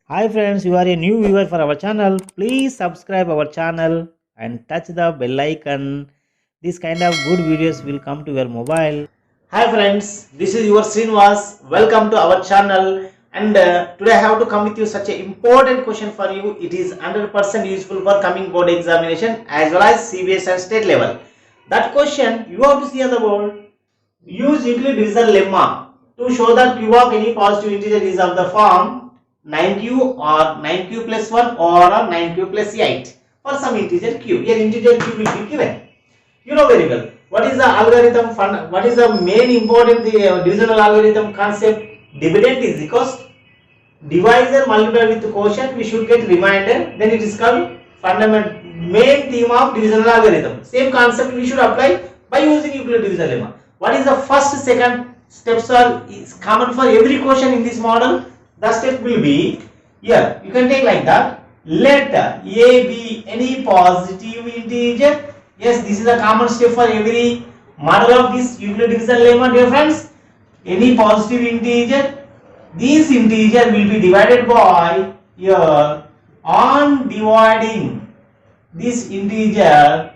Hi friends, you are a new viewer for our channel. Please subscribe our channel and touch the bell icon. This kind of good videos will come to your mobile. Hi friends, this is your Srinivas. Welcome to our channel. And today I have to come with you such an important question for you. It is 100% useful for coming board examination as well as CBS and state level. That question you have to see on the board. Use Euclid division lemma to show that q of any positive integer is of the form 9q or 9q plus 1 or 9q plus 8 for some integer q. Here integer q will be given. You know very well what is the algorithm what is the main important divisional algorithm concept. Dividend is equals divisor multiplied with quotient, we should get remainder, then it is called fundamental main theme of divisional algorithm. Same concept we should apply by using Euclid division lemma. What is the first second steps are is common for every question in this model. The step will be here, you can take like that. Let a be any positive integer. Yes, this is a common step for every model of this Euclid division lemma, dear friends. Any positive integer, this integer will be divided by here on dividing this integer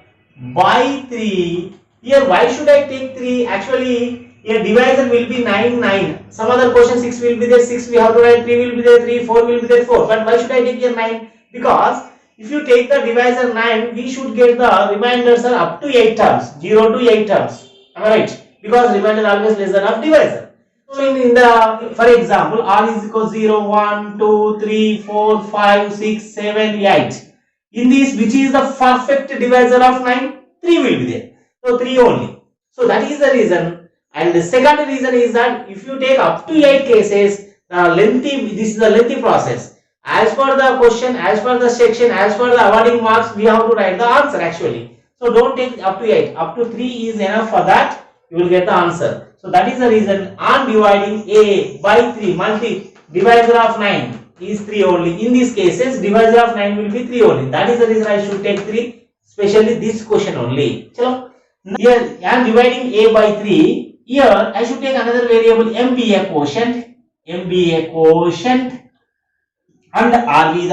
by 3. Here why should I take 3? Actually here divisor will be 9 9. Some other question 6 will be there, 6 we have to write, 3 will be there, 3, 4 will be there, 4. But why should I take here 9? Because if you take the divisor 9, we should get the remainders are up to 8 terms, 0 to 8 terms. Am I right? Because remainder always less than of divisor. So in the, for example, r is equal 0, 1, 2, 3, 4, 5, 6, 7, 8. In this, which is the perfect divisor of 9? 3 will be there. So 3 only. So that is the reason. And the second reason is that if you take up to 8 cases, this is a lengthy process. As per the question, as per the section, as per the awarding marks, we have to write the answer actually. So don't take up to 8. Up to 3 is enough for that. You will get the answer. So that is the reason on dividing a by 3, divisor of 9 is 3 only. In these cases, divisor of 9 will be 3 only. That is the reason I should take 3, especially this question only. Chalo. Here I am dividing a by 3. Here I should take another variable m be a quotient, and r be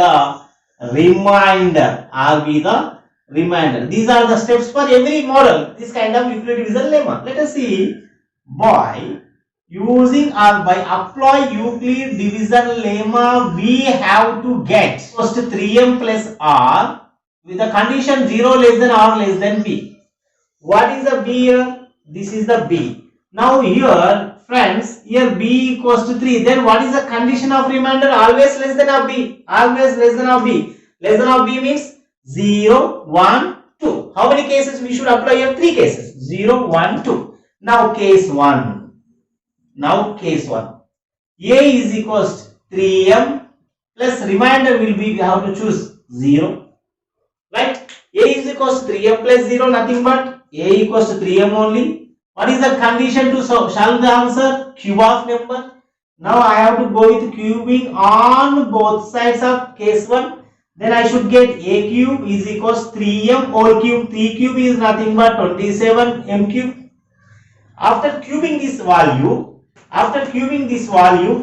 the remainder. These are the steps for every model. This kind of Euclid division lemma. Let us see. By using or by apply Euclid division lemma, we have to get first 3m plus r with the condition 0 less than or less than b. What is the b here? This is the b. Now here friends, here b equals to 3. Then what is the condition of remainder? Always less than of b. Always less than of b. Less than of b means 0, 1, 2. How many cases we should apply here? 3 cases. 0, 1, 2. Now case 1. A is equals to 3m plus remainder will be, we have to choose 0. Right? A is equals to 3m plus 0, nothing but a equals to 3m only. What is the condition to solve the answer? Cube of number. Now I have to go with cubing on both sides of case 1. Then I should get a cube is equals to 3m whole cube. 3 cube is nothing but 27m cube. After cubing this value,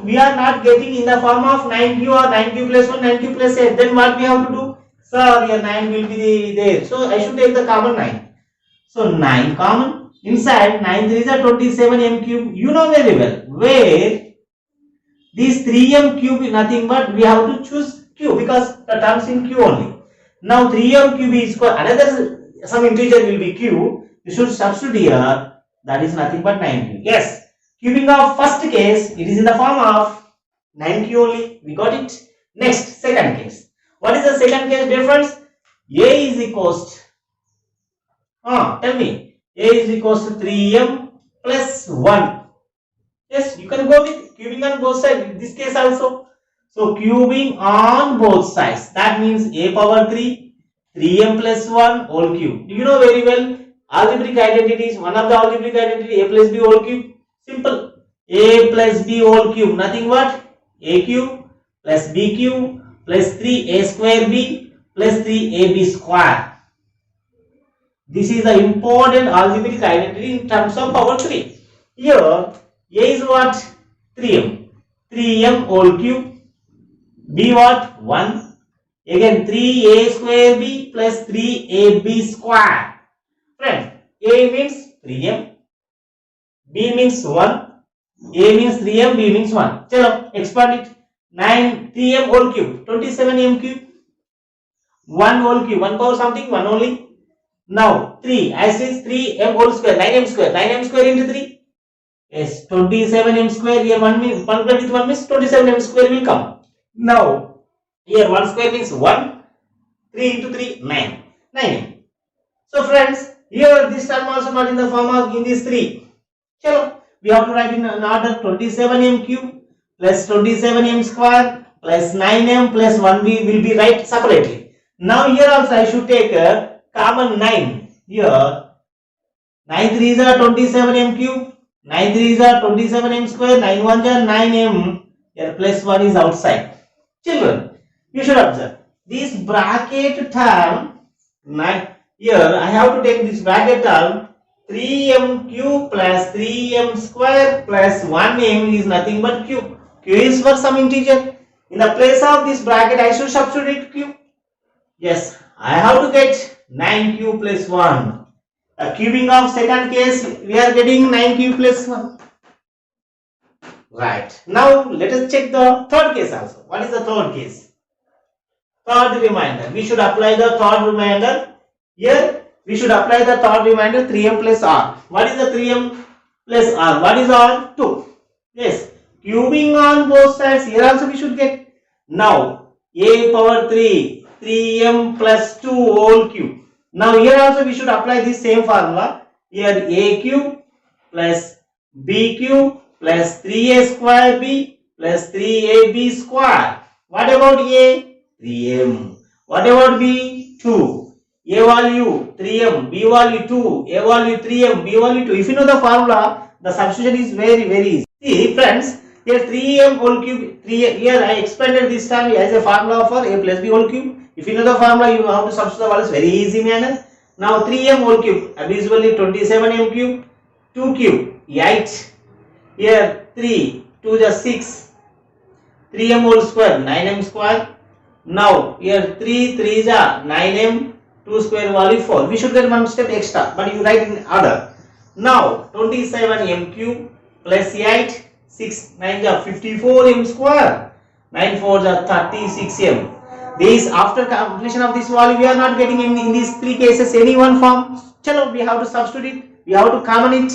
we are not getting in the form of 9q or 9q plus 1, 9q plus 8. Then what we have to do? Sir, here 9 will be there. So I should take the common 9. So 9 common. Inside 9 3 is a 27m cube. You know very well where this 3m cube is nothing but we have to choose q because the terms in q only. Now 3m cube is equal another some integer will be q. You should substitute here. That is nothing but 9q. Yes, cubing of first case, it is in the form of 9q only. We got it. Next, second case. What is the second case, dear friends? A is equals to, tell me, A is equals to 3m plus 1. Yes, you can go with cubing on both sides. In this case also. So, cubing on both sides. That means a power 3, 3m plus 1 whole cube. Do you know very well? Algebraic identities, one of the algebraic identity a plus b whole cube. Simple. A plus b whole cube, nothing but a cube plus b cube plus 3a square b plus 3ab square. This is the important algebraic identity in terms of power 3. Here a is what? 3m. 3m whole cube. B what? 1. Again 3a square b plus 3ab square. Friend, a means 3m, b means 1, a means 3m, b means 1. Chalo, expand it. 9, 3m whole cube, 27m cube. 1 whole cube, 1 power something, 1 only. Now 3, as is 3m whole square, 9m square, 9m square into 3. Yes, 27m square, here 1 means, multiplied with 1 means 27m square will come. Now, here 1 square means 1, 3 into 3, 9, 9m. So friends, here this term also not in the form of in this 3. Chalo, we have to write in order 27m cube plus 27m square plus 9m plus 1 will be right separately. Now here also I should take a common 9. Here 9 3s are 27m cube, 9 3s are 27m square, 9 1s are 9m. Here plus 1 is outside. Children, you should observe this bracket term. Here I have to take this bracket term 3m cube plus 3m square plus 1m is nothing but cube. Q is for some integer. In the place of this bracket I should substitute q. Yes, I have to get 9 cube plus 1. The cubing of second case we are getting 9 cube plus 1. Right. Now let us check the third case also. What is the third case? Third remainder. We should apply the third remainder. Here we should apply the third remainder 3m plus r. What is the 3m plus r? What is r? 2. Yes. Cubing on both sides. Here also we should get. Now a power 3. 3m plus 2 whole cube. Now here also we should apply this same formula. Here a cube plus b cube plus 3a square b plus 3ab square. What about a? 3m. What about b? 2. A value 3m, b value 2, a value 3m, b value 2. If you know the formula, the substitution is very easy. See friends, here 3m whole cube, here I expanded this time as a formula for a plus b whole cube. If you know the formula, you have to substitute the values very easy manner. Now 3m whole cube, usually 27m cube, 2 cube, 8. Here 3, 2 is 6, 3m whole square, 9m square. Now here 3 is 9m, 2 square value 4. We should get one step extra, but you write in order. Now 27m cube plus 8, 6 9 is 54m square, 9 4 is 36m. This after completion of this value we are not getting in these three cases any one form. Chalo, we have to substitute it. We have to common it.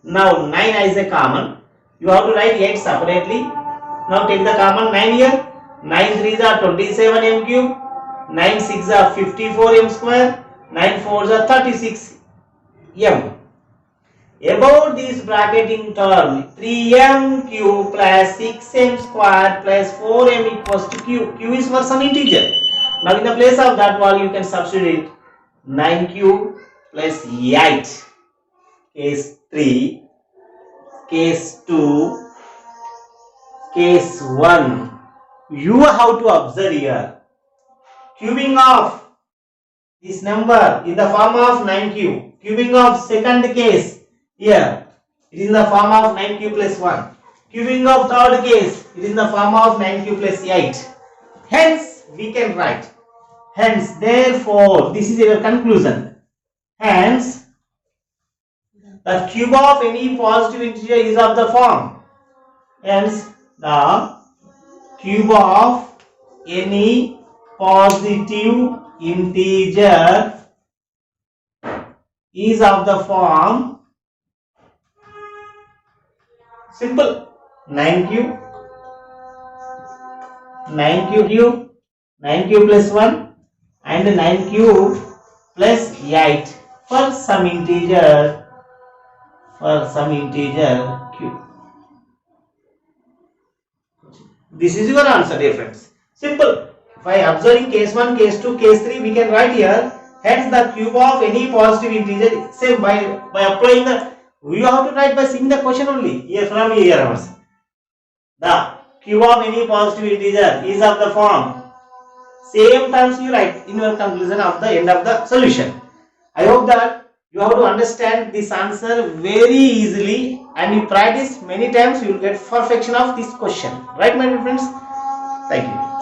Now 9 is a common. You have to write 8 separately. Now take the common 9 here. 9 3s are 27m cube. 9 6 are 54m square. 9 4s are 36m. About this bracketing term, 3m cube plus 6m square plus 4m equals to q. Q is for some integer. Now in the place of that value you can substitute 9 cube plus 8. Case 3, case 2, case 1. You have to observe here. Cubing of this number in the form of 9 cube. Cubing of second case. Here, it is in the form of 9 cube plus 1. Cubing of third case, it is in the form of 9 cube plus 8. Hence, we can write. Hence, therefore, this is your conclusion. Hence, the cube of any positive integer is of the form. Hence, the cube of any positive integer is of the form. Simple. 9 cube, 9 cube, 9 cube plus 1 and 9 cube plus 8 for some integer cube. This is your answer, dear friends. Simple. By observing case 1, case 2, case 3, we can write here. Hence the cube of any positive integer. Same by applying the. You have to write by seeing the question only. Here from here onwards. The cube of any positive integer is of the form. Same terms you write in your conclusion of the end of the solution. I hope that you have to understand this answer very easily, and you practice many times, you will get perfection of this question. Right, my dear friends? Thank you.